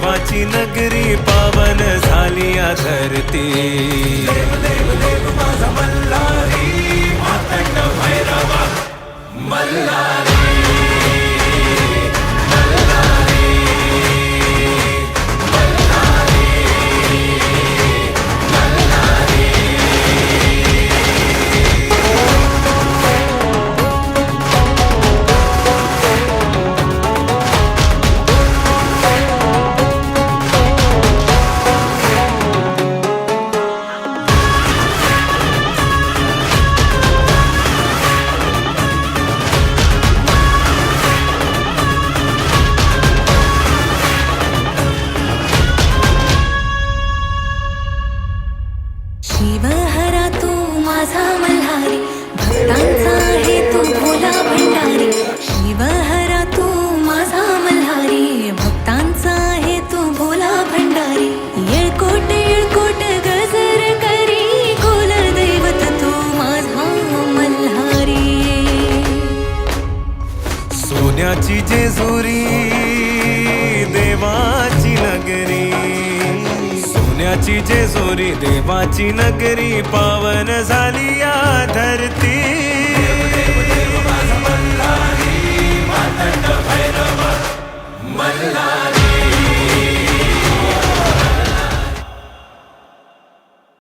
देवाची नगरी पावन झाली या धरती। देव देव देव माझा मल्हारी, मातंड भैरवा मल्हारी। शिवहरा तू माझा मल्हारी, भक्तांचा आहे तू भोला भंडारी। शिवहरा तू माझा मल्हारी, भक्तांचा आहे तू भोला भंडारी। येळकोट येळकोट गजर करी, कुल दैवत तू माझा मल्हारी। सोन्याची जेजुरी देवाची नगरी, सोन्याची जेजुरी देवाची नगरी पावन झाली या धरती। देव देव माझा मल्हारी, मातंड भैरवा मल्हारी।